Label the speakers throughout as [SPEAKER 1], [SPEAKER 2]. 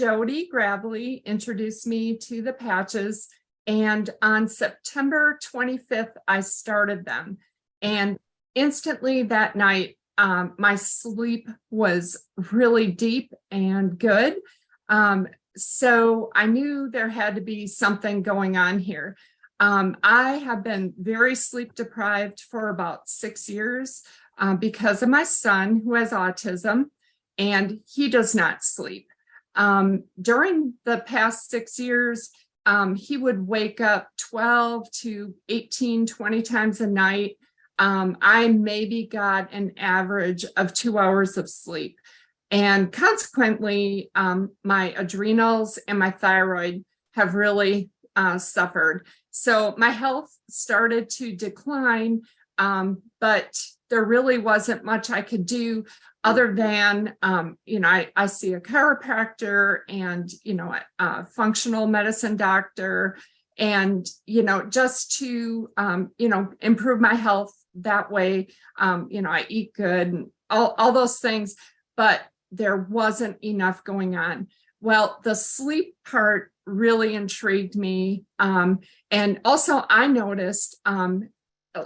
[SPEAKER 1] Jody Gravely introduced me to the patches, and on September 25th, I started them. And instantly that night, my sleep was really deep and good. So I knew there had to be something going on here. I have been very sleep deprived for about 6 years because of my son who has autism, and he does not sleep. During the past 6 years, he would wake up 12 to 18, 20 times a night. I maybe got an average of 2 hours of sleep. And consequently, my adrenals and my thyroid have really suffered. So my health started to decline, but there really wasn't much I could do other than, I see a chiropractor and, a functional medicine doctor, and, just to, improve my health that way. I eat good and all those things, but there wasn't enough going on. Well, the sleep part really intrigued me. And also I noticed,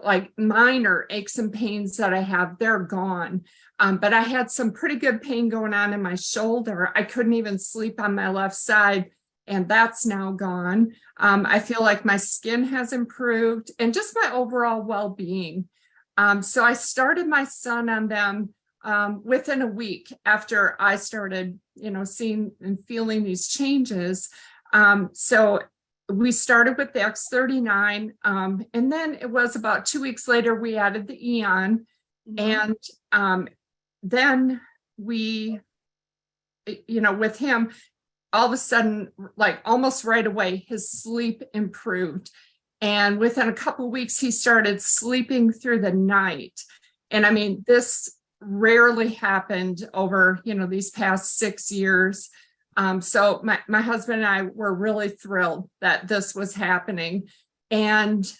[SPEAKER 1] like minor aches and pains that I have, they're gone. But I had some pretty good pain going on in my shoulder. I couldn't even sleep on my left side, and that's now gone. I feel like my skin has improved and just my overall well-being. So I started my son on them within a week after I started, seeing and feeling these changes. So we started with the X39, and then it was about 2 weeks later, we added the Eon. And then we, with him, all of a sudden, like almost right away, his sleep improved. And within a couple of weeks, he started sleeping through the night. And I mean, this rarely happened over, these past 6 years. So my husband and I were really thrilled that this was happening. And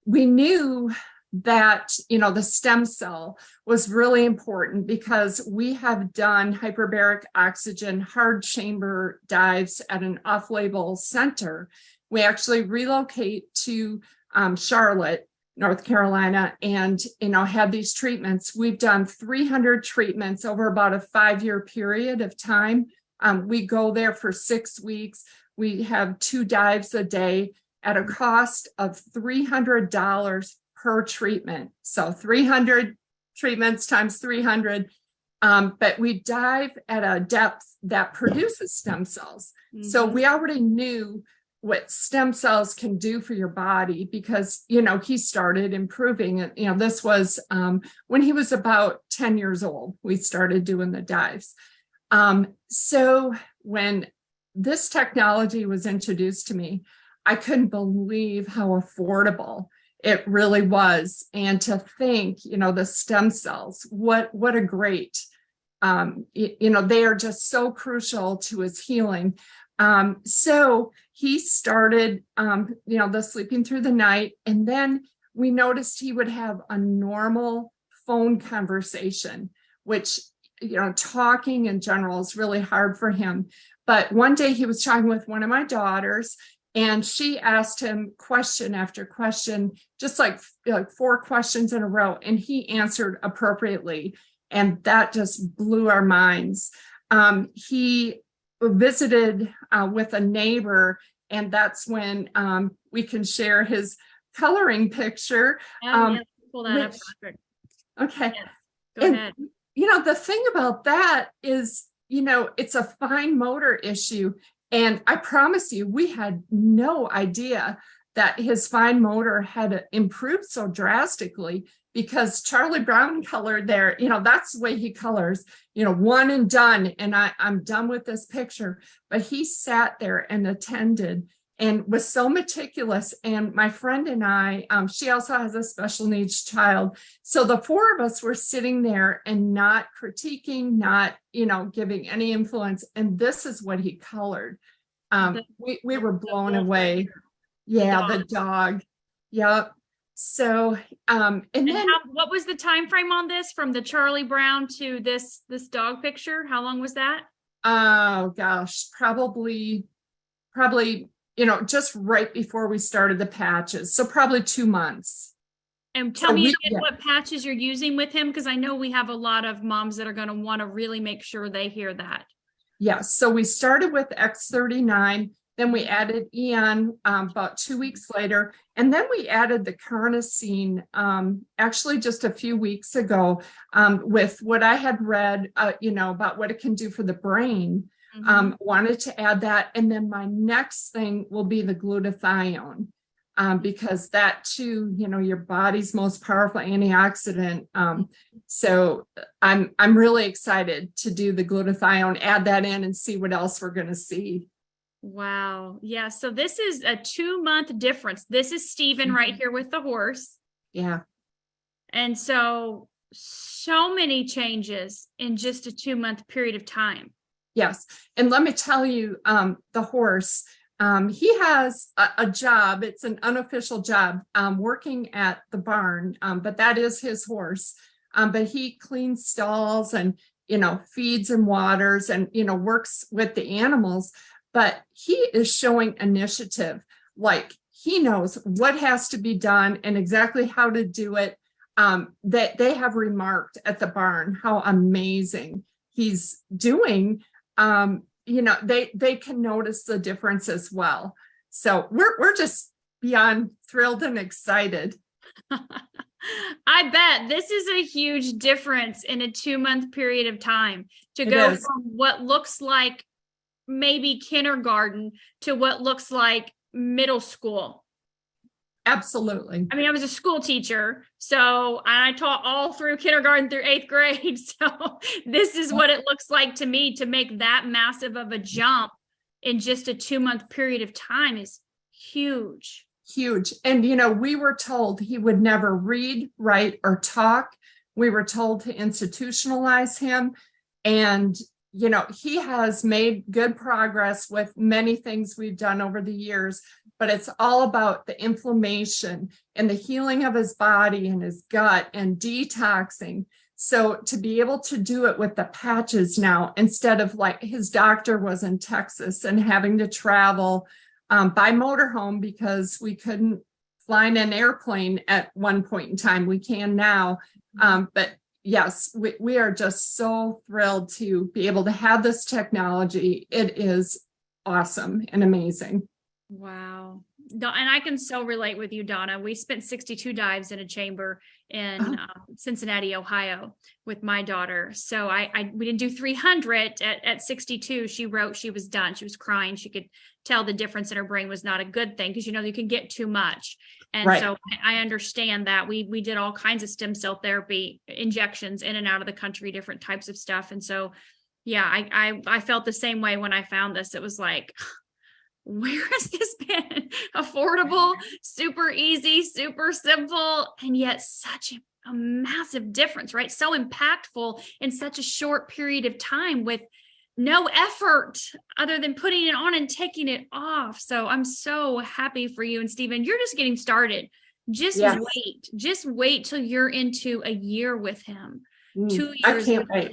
[SPEAKER 1] we knew that, the stem cell was really important because we have done hyperbaric oxygen hard chamber dives at an off-label center. We actually relocate to Charlotte, North Carolina, and, had these treatments. We've done 300 treatments over about a 5-year period of time. We go there for 6 weeks. We have 2 dives a day at a cost of $300 per treatment. So 300 treatments times 300. But we dive at a depth that produces stem cells. So we already knew what stem cells can do for your body because, he started improving it. This was when he was about 10 years old, we started doing the dives. So when this technology was introduced to me, I couldn't believe how affordable it really was. And to think, the stem cells, what a great, they are just so crucial to his healing. So he started, the sleeping through the night. And then we noticed he would have a normal phone conversation, which, talking in general is really hard for him. But one day he was talking with one of my daughters, and she asked him question after question, just like 4 questions in a row, and he answered appropriately. And that just blew our minds. He visited with a neighbor, and that's when we can share his coloring picture.
[SPEAKER 2] Pull that up, Patrick.
[SPEAKER 1] Okay.
[SPEAKER 2] Yes, go ahead.
[SPEAKER 1] The thing about that is, it's a fine motor issue. And I promise you, we had no idea that his fine motor had improved so drastically because Charlie Brown colored there, that's the way he colors, one and done. And I'm done with this picture. But he sat there and attended and was so meticulous. And my friend and I, she also has a special needs child. So the 4 of us were sitting there and not critiquing, not, giving any influence. And this is what he colored. We were blown away. Yeah, the dog. Yep. So, and then
[SPEAKER 2] what was the time frame on this from the Charlie Brown to this dog picture? How long was that?
[SPEAKER 1] Oh gosh, probably, just right before we started the patches. So probably 2 months.
[SPEAKER 2] And tell
[SPEAKER 1] So
[SPEAKER 2] me
[SPEAKER 1] we,
[SPEAKER 2] again
[SPEAKER 1] yeah,
[SPEAKER 2] what patches you're using with him, because I know we have a lot of moms that are going to want to really make sure they hear that.
[SPEAKER 1] yes. So we started with X39, then we added Eon about 2 weeks later, and then we added the carnosine actually just a few weeks ago with what I had read, about what it can do for the brain. Wanted to add that, and then my next thing will be the glutathione. Because that too, your body's most powerful antioxidant. So I'm really excited to do the glutathione, add that in, and see what else we're going to see.
[SPEAKER 2] Wow. Yeah. So this is a 2-month difference. This is Stephen right here with the horse.
[SPEAKER 1] Yeah.
[SPEAKER 2] And so many changes in just a 2-month period of time.
[SPEAKER 1] Yes. And let me tell you, the horse, he has a job. It's an unofficial job, working at the barn, but that is his horse. But he cleans stalls and, feeds and waters and, works with the animals. But he is showing initiative. Like he knows what has to be done and exactly how to do it. That they have remarked at the barn how amazing he's doing. They can notice the difference as well. So we're just beyond thrilled and excited.
[SPEAKER 2] I bet this is a huge difference in a 2-month period of time to
[SPEAKER 1] It
[SPEAKER 2] go
[SPEAKER 1] is.
[SPEAKER 2] from what looks like maybe kindergarten to what looks like middle school.
[SPEAKER 1] Absolutely.
[SPEAKER 2] I mean, I was a school teacher, so I taught all through kindergarten through 8th grade. So this is what it looks like to me to make that massive of a jump in just a 2-month period of time is huge.
[SPEAKER 1] Huge. And, we were told he would never read, write, or talk. We were told to institutionalize him. And, he has made good progress with many things we've done over the years, but it's all about the inflammation and the healing of his body and his gut and detoxing. So to be able to do it with the patches now, instead of like his doctor was in Texas and having to travel by motorhome because we couldn't fly in an airplane at one point in time. We can now. But yes, we are just so thrilled to be able to have this technology. It is awesome and amazing.
[SPEAKER 2] Wow. And I can so relate with you, Donna. We spent 62 dives in a chamber in Cincinnati, Ohio with my daughter. So we didn't do 300 at 62. She wrote she was done. She was crying. She could tell the difference in her brain was not a good thing because, you can get too much. And right. So I understand that we did all kinds of stem cell therapy injections in and out of the country, different types of stuff. And so, yeah, I felt the same way when I found this. It was like, where has this been? Affordable, super easy, super simple, and yet such a massive difference, right? So impactful in such a short period of time with no effort other than putting it on and taking it off. So I'm so happy for you. And Stephen, you're just getting started. Just wait till you're into a year with him. 2 years.
[SPEAKER 1] I can't wait.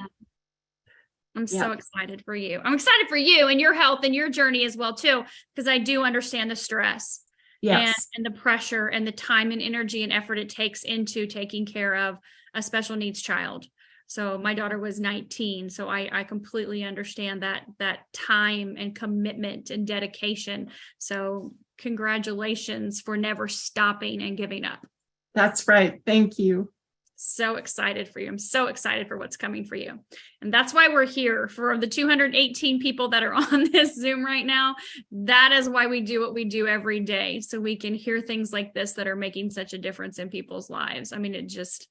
[SPEAKER 2] I'm so excited for you. I'm excited for you and your health and your journey as well, too, because I do understand the stress and the pressure and the time and energy and effort it takes into taking care of a special needs child. So my daughter was 19. So I completely understand that time and commitment and dedication. So congratulations for never stopping and giving up.
[SPEAKER 1] That's right. Thank you.
[SPEAKER 2] So excited for you. I'm so excited for what's coming for you. And that's why we're here. For the 218 people that are on this Zoom right now, that is why we do what we do every day. So we can hear things like this that are making such a difference in people's lives. I mean, it just,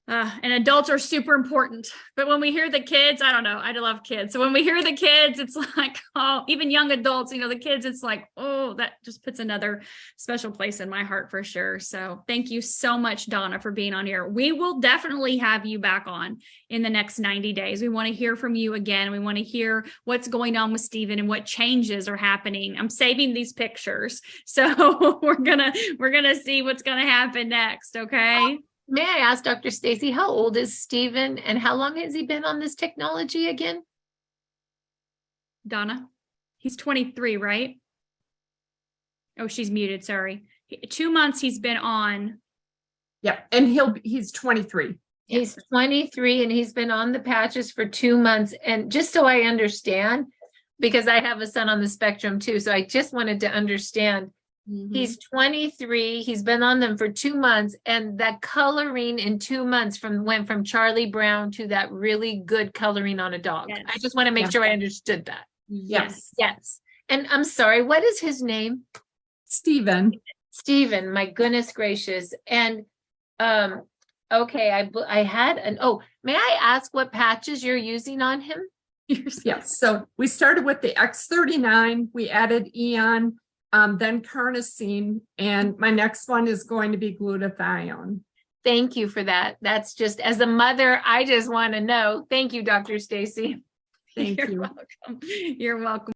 [SPEAKER 2] and adults are super important. But when we hear the kids, I don't know, I love kids. So when we hear the kids, it's like, oh, even young adults, the kids, it's like, oh, that just puts another special place in my heart for sure. So thank you so much, Donna, for being on here. We will definitely have you back on in the next 90 days. We want to hear from you again. We want to hear what's going on with Stephen and what changes are happening. I'm saving these pictures. So we're gonna see what's gonna happen next. Okay.
[SPEAKER 3] May I ask Dr. Stacy, how old is Stephen and how long has he been on this technology again?
[SPEAKER 2] Donna? He's 23, right? Oh, she's muted. Sorry. 2 months he's been on.
[SPEAKER 1] Yep. And he's 23.
[SPEAKER 3] He's 23 and he's been on the patches for 2 months. And just so I understand, because I have a son on the spectrum too, so I just wanted to understand. He's 23, he's been on them for 2 months, and that coloring in 2 months went from Charlie Brown to that really good coloring on a dog.
[SPEAKER 2] Yes.
[SPEAKER 3] I just want to make
[SPEAKER 1] Yeah.
[SPEAKER 3] sure I understood that.
[SPEAKER 1] Yes.
[SPEAKER 3] Yes. And I'm sorry, what is his name?
[SPEAKER 1] Stephen.
[SPEAKER 3] Stephen, my goodness gracious. And okay, I had may I ask what patches you're using on him?
[SPEAKER 1] Yes. So we started with the X39. We added Eon, then carnosine, and my next one is going to be glutathione.
[SPEAKER 3] Thank you for that. That's just, as a mother, I just want to know. Thank you, Dr. Stacy.
[SPEAKER 1] Thank
[SPEAKER 2] You're
[SPEAKER 1] you.
[SPEAKER 2] welcome. You're welcome.